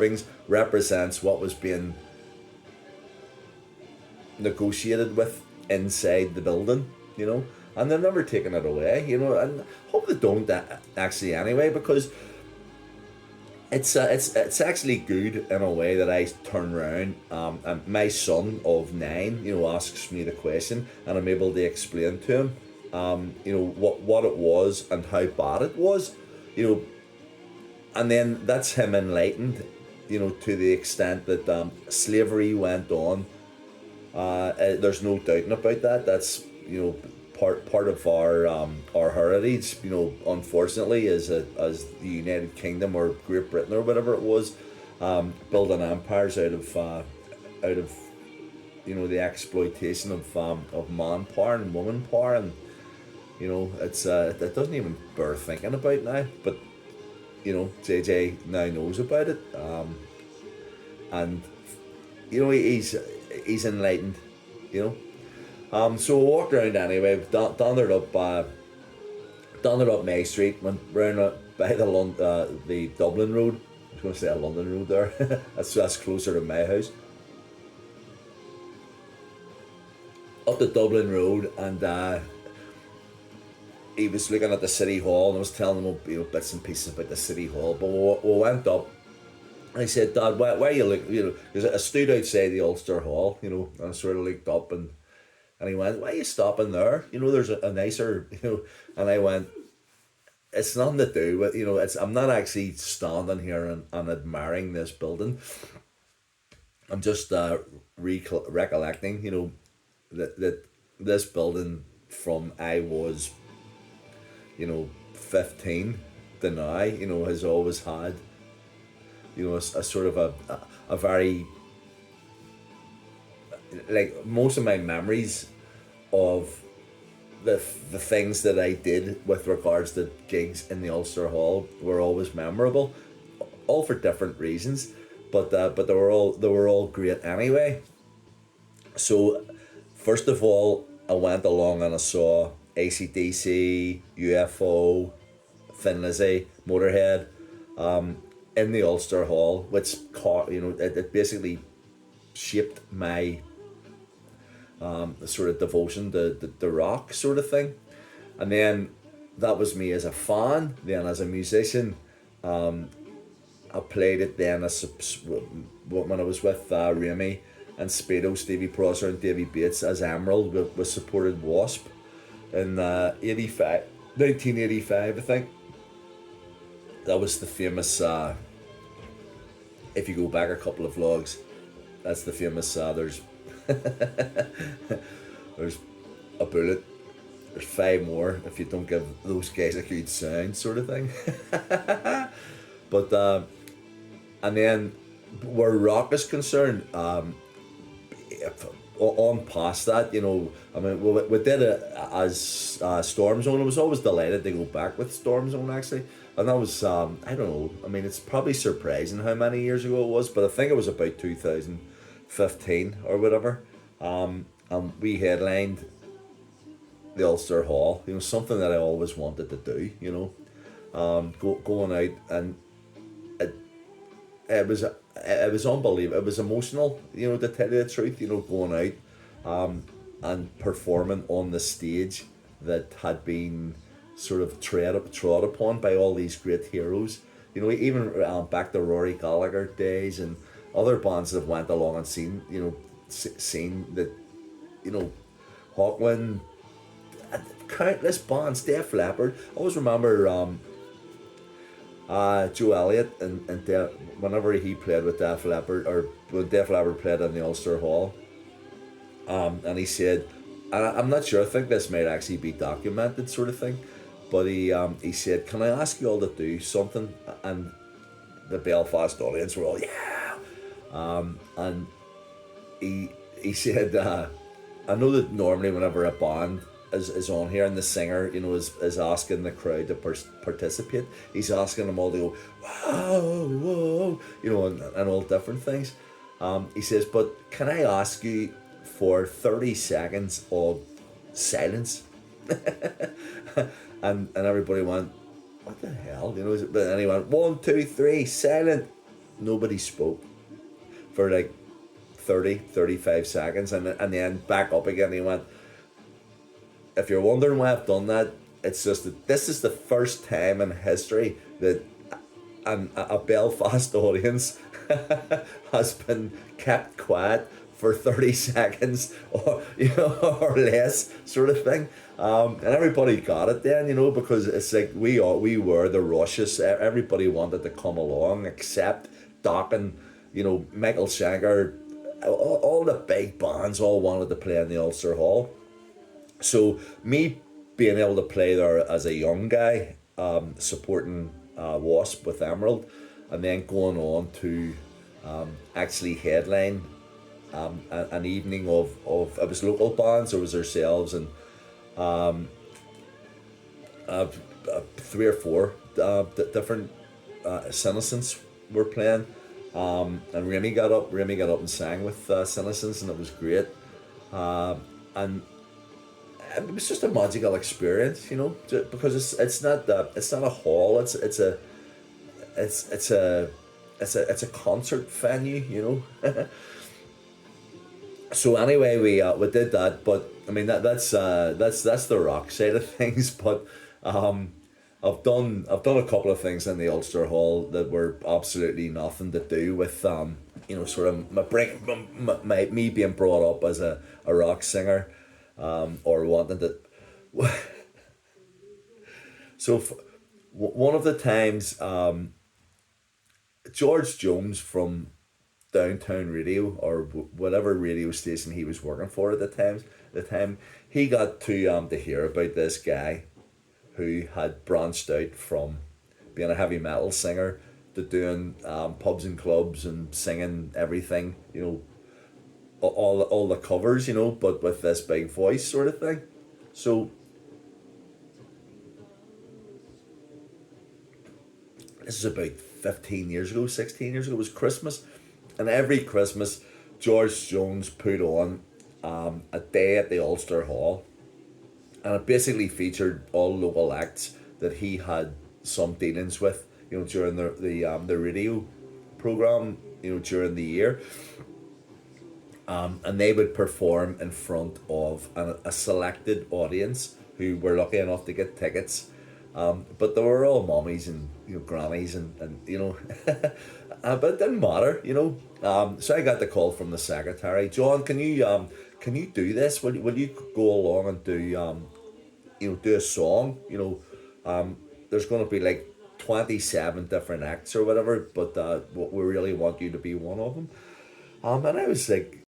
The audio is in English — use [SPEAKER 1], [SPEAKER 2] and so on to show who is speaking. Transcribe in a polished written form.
[SPEAKER 1] brings represents what was being negotiated with inside the building, and they're never taking it away, and hope they don't actually anyway, because it's actually good in a way that I turn around, and my son of 9, asks me the question, and I'm able to explain to him, what it was and how bad it was, and then that's him enlightened, to the extent that slavery went on. There's no doubting about that. That's part of our heritage. Unfortunately, as the United Kingdom or Great Britain or whatever it was, building empires out of the exploitation of manpower and woman power, and it doesn't even bear thinking about now. But JJ now knows about it, and he's enlightened, So we walked around anyway, dondered up May Street, went round by the Dublin Road. I was going to say a London Road there. that's closer to my house. Up the Dublin Road, and he was looking at the City Hall, and I was telling him bits and pieces about the City Hall. But we went up, and I said, "Dad, why are you looking?" Because I stood outside the Ulster Hall, and I sort of looked up, and he went, "Why are you stopping there? There's a nicer, And I went, "It's nothing to do with, I'm not actually standing here and admiring this building. I'm just recollecting, that this building from I was, 15 to now, has always had, a sort of a very, like, most of my memories of the things that I did with regards to gigs in the Ulster Hall were always memorable, all for different reasons, but they were all great anyway. So first of all, I went along and I saw AC/DC, UFO, Thin Lizzy, Motorhead, in the Ulster Hall, which it basically shaped my sort of devotion to the rock sort of thing. And then that was me as a fan. Then as a musician, I played it then when I was with Remy and Speedo, Stevie Prosser and Davy Bates as Emerald. We supported Wasp in 1985, I think. That was the famous, if you go back a couple of vlogs, that's the famous, there's there's a bullet, there's 5 more if you don't give those guys a good sound, sort of thing. But and then where rock is concerned, on past that, we did it as Storm Zone. I was always delighted to go back with Storm Zone, actually, and that was I don't know, it's probably surprising how many years ago it was, but I think it was about 2015 or whatever, and we headlined the Ulster Hall, something that I always wanted to do, going out, and it was unbelievable. It was emotional, to tell you the truth, going out and performing on the stage that had been sort of trod upon by all these great heroes. Even back to Rory Gallagher days and other bands that have went along and seen that, Hawkwind, countless bands, Def Leppard. I always remember Joe Elliott and whenever he played with Def Leppard, or when Def Leppard played in the Ulster Hall, and he said, and I'm not sure, I think this might actually be documented, sort of thing, but he said, "Can I ask you all to do something?" And the Belfast audience were all, "Yeah!" And he said, "I know that normally whenever a band is on here and the singer, is asking the crowd to participate, he's asking them all to go, whoa, whoa, and all different things. He says, but can I ask you for 30 seconds of silence?" and everybody went, "What the hell?" But then he went, 1, 2, 3, silent. nobody spoke for like 30, 35 seconds, and then back up again. He went, if you're wondering why I've done that, it's just that this is the first time in history that a Belfast audience has been kept quiet for 30 seconds or or less, sort of thing. And everybody got it then, because it's like we were the rushes. Everybody wanted to come along except Doc and Michael Schenker. All the big bands all wanted to play in the Ulster Hall. So me being able to play there as a young guy, supporting Wasp with Emerald, and then going on to actually headline an evening of it was local bands. There was ourselves and uh, three or four different Senescents were playing, and Remy got up and sang with Senescents, and it was great. And it was just a magical experience, because it's not a hall. It's a concert venue. So anyway, we did that, but I mean that's the rock side of things. But I've done a couple of things in the Ulster Hall that were absolutely nothing to do with sort of me being brought up as a rock singer, or wanting to. So one of the times, George Jones from Downtown Radio, or whatever radio station he was working for at the time, he got to hear about this guy who had branched out from being a heavy metal singer to doing pubs and clubs and singing everything, all the covers, but with this big voice, sort of thing. So this is about 15 years ago, 16 years ago. It was Christmas, and every Christmas George Jones put on a day at the Ulster Hall, and it basically featured all local acts that he had some dealings with, during the radio program, during the year. And they would perform in front of a selected audience who were lucky enough to get tickets. But they were all mummies and grannies and but it didn't matter. So I got the call from the secretary. John, can you do this? Will you go along and do a song? There's going to be like 27 different acts or whatever, but we really want you to be one of them. And I was like,